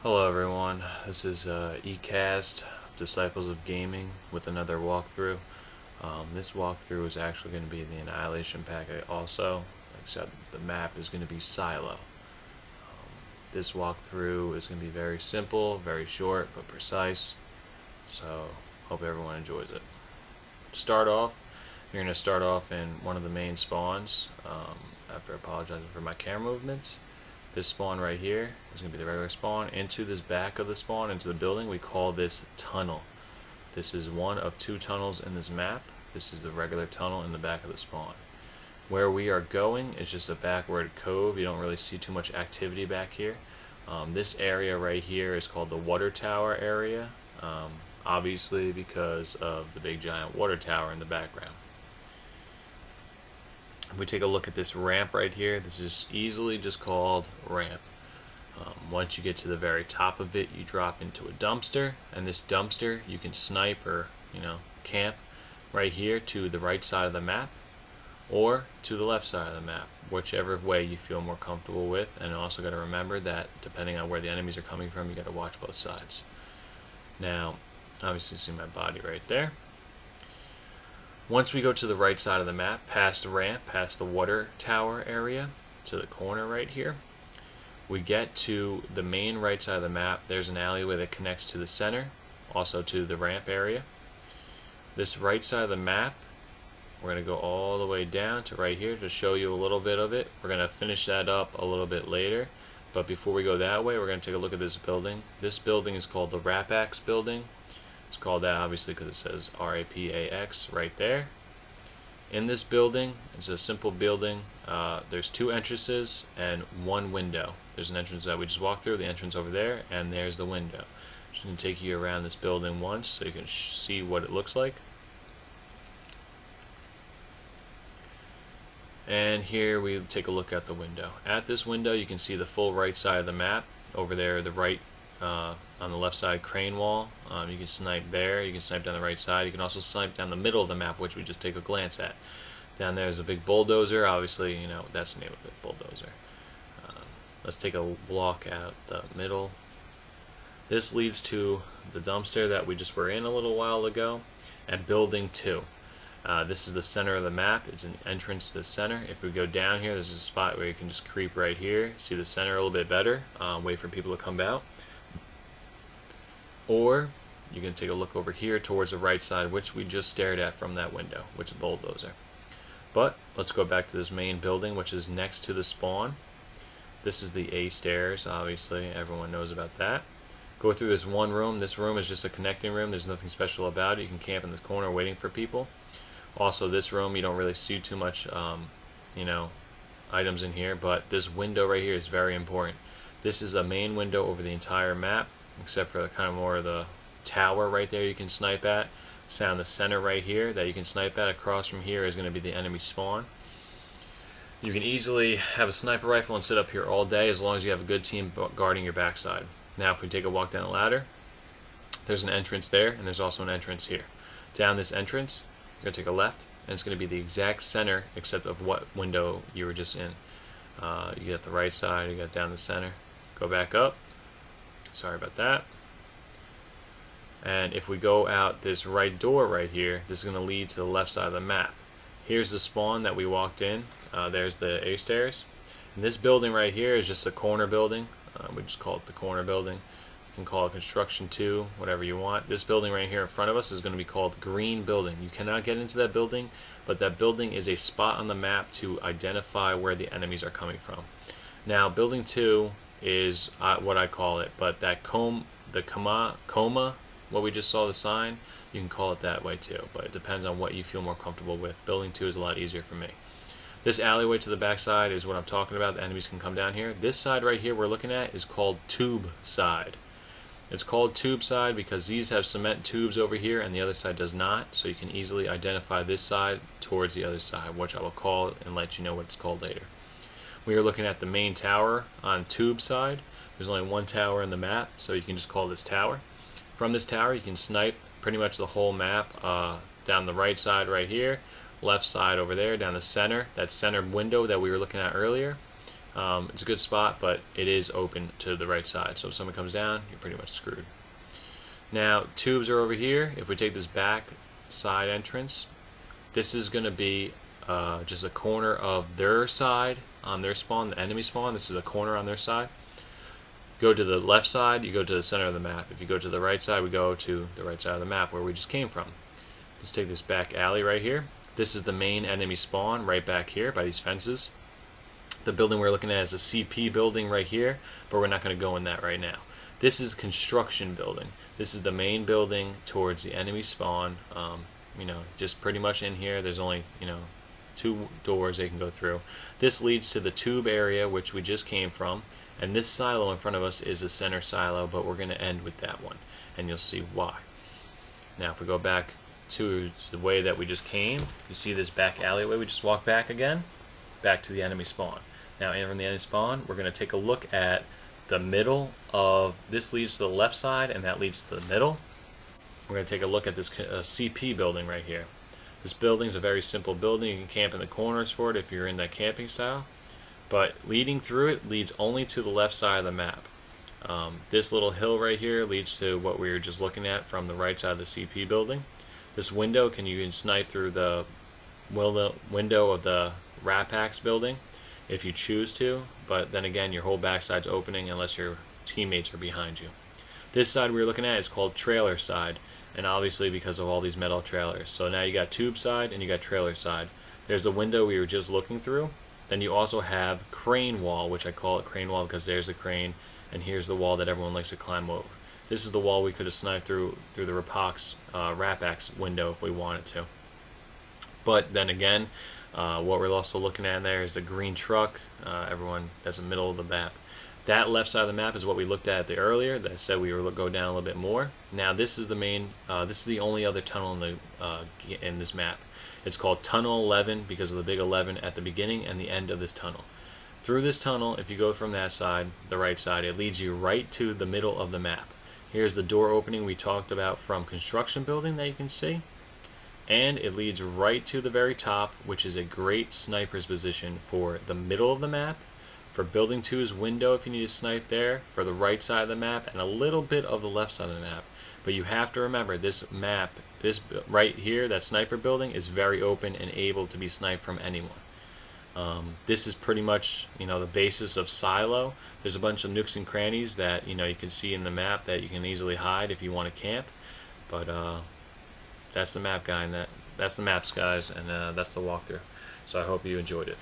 Hello everyone, this is eCast, Disciples of Gaming, with another walkthrough. This walkthrough is actually going to be the Annihilation packet also, except the map is going to be Silo. This walkthrough is going to be very simple, very short, but precise, so hope everyone enjoys it. To start off, you're going to start off in one of the main spawns, after apologizing for my camera movements. This spawn right here is going to be the regular spawn. Into this back of the spawn, into the building, we call this tunnel. This is one of two tunnels in this map. This is the regular tunnel in the back of the spawn. Where we are going is just a backward cove. You don't really see too much activity back here. This area right here is called the water tower area, obviously because of the big giant water tower in the background. If we take a look at this ramp right here, this is easily just called ramp. Once you get to the very top of it, you drop into a dumpster, and this dumpster you can snipe or camp right here to the right side of the map or to the left side of the map, whichever way you feel more comfortable with. And also got to remember that depending on where the enemies are coming from, you got to watch both sides. Now, obviously you see my body right there. Once we go to the right side of the map, past the ramp, past the water tower area, to the corner right here, we get to the main right side of the map. There's an alleyway that connects to the center, also to the ramp area. This right side of the map, we're going to go all the way down to right here to show you a little bit of it. We're going to finish that up a little bit later, but before we go that way, we're going to take a look at this building. This building is called the Rapax building. It's called that obviously because it says RAPAX right there. In this building, it's a simple building. There's two entrances and one window. There's an entrance that we just walked through, the entrance over there, and there's the window. Just going to take you around this building once so you can see what it looks like. And here we take a look at the window. At this window, you can see the full right side of the map. Over there, the right on the left side crane wall. You can snipe there, you can snipe down the right side, you can also snipe down the middle of the map, which we just take a glance at. Down there is a big bulldozer, obviously, that's the name of it, bulldozer. Let's take a walk out the middle. This leads to the dumpster that we just were in a little while ago, and building 2. This is the center of the map. It's an entrance to the center. If we go down here, there's a spot where you can just creep right here, see the center a little bit better, wait for people to come out. Or you can take a look over here towards the right side, which we just stared at from that window, which is bulldozer. But let's go back to this main building, which is next to the spawn. This is the A stairs, obviously everyone knows about that. Go through this one room. This room is just a connecting room. There's nothing special about it. You can camp in this corner waiting for people. Also, this room you don't really see too much items in here, but this window right here is very important. This is a main window over the entire map, except for kind of more of the tower right there you can snipe at. Down the center right here that you can snipe at. Across from here is going to be the enemy spawn. You can easily have a sniper rifle and sit up here all day as long as you have a good team guarding your backside. Now if we take a walk down the ladder, there's an entrance there and there's also an entrance here. Down this entrance, you're going to take a left and it's going to be the exact center except of what window you were just in. You got the right side, you got down the center. Go back up. Sorry about that. And if we go out this right door right here, this is going to lead to the left side of the map. Here's the spawn that we walked in. There's the A stairs. And this building right here is just a corner building. We just call it the corner building. You can call it construction 2, whatever you want. This building right here in front of us is going to be called green building. You cannot get into that building, but that building is a spot on the map to identify where the enemies are coming from. Now building 2 is what I call it, but that coma, what we just saw the sign, you can call it that way too, but it depends on what you feel more comfortable with. Building 2 is a lot easier for me. This alleyway to the back side is what I'm talking about. The enemies can come down here. This side right here we're looking at is called tube side. It's called tube side because these have cement tubes over here and the other side does not, so you can easily identify this side towards the other side, which I will call and let you know what it's called later. We are looking at the main tower on tube side. There's only one tower in the map, so you can just call this tower. From this tower you can snipe pretty much the whole map, down the right side right here, left side over there, down the center, that center window that we were looking at earlier. It's a good spot, but it is open to the right side. So if someone comes down, you're pretty much screwed. Now, tubes are over here. If we take this back side entrance, this is going to be just a corner of their side on their spawn, the enemy spawn. This is a corner on their side. Go to the left side, you go to the center of the map. If you go to the right side, we go to the right side of the map where we just came from. Let's take this back alley right here. This is the main enemy spawn right back here by these fences. The building we're looking at is a CP building right here, but we're not going to go in that right now. This is construction building. This is the main building towards the enemy spawn. Just pretty much in here. There's only, 2 doors they can go through. This leads to the tube area, which we just came from. And this silo in front of us is the center silo, but we're going to end with that one. And you'll see why. Now, if we go back to the way that we just came, you see this back alleyway. We just walk back again, back to the enemy spawn. Now, in from the enemy spawn, we're going to take a look at the middle of, this leads to the left side, and that leads to the middle. We're going to take a look at this CP building right here. This building is a very simple building. You can camp in the corners for it if you're in that camping style. But leading through it leads only to the left side of the map. This little hill right here leads to what we were just looking at from the right side of the CP building. This window, you can snipe through the window of the Rapax building if you choose to, but then again your whole backside's opening unless your teammates are behind you. This side we were looking at is called trailer side, and obviously because of all these metal trailers. So now you got tube side and you got trailer side. There's the window we were just looking through. Then you also have crane wall, which I call it crane wall because there's a crane, and here's the wall that everyone likes to climb over. This is the wall we could have sniped through the Rapax window if we wanted to. But then again, what we're also looking at in there is the green truck. Everyone, that's the middle of the map. That left side of the map is what we looked at earlier. That I said we were go down a little bit more. Now this is the main. This is the only other tunnel in this map. It's called Tunnel 11 because of the big 11 at the beginning and the end of this tunnel. Through this tunnel, if you go from that side, the right side, it leads you right to the middle of the map. Here's the door opening we talked about from construction building that you can see. And it leads right to the very top, which is a great sniper's position for the middle of the map, for building 2's window if you need to snipe there, for the right side of the map, and a little bit of the left side of the map. But you have to remember, this map, this right here, that sniper building, is very open and able to be sniped from anyone. This is pretty much, the basis of silo. There's a bunch of nooks and crannies that, you can see in the map that you can easily hide if you want to camp. But that's the map, guy, and that's the maps, guys, and that's the walkthrough. So I hope you enjoyed it.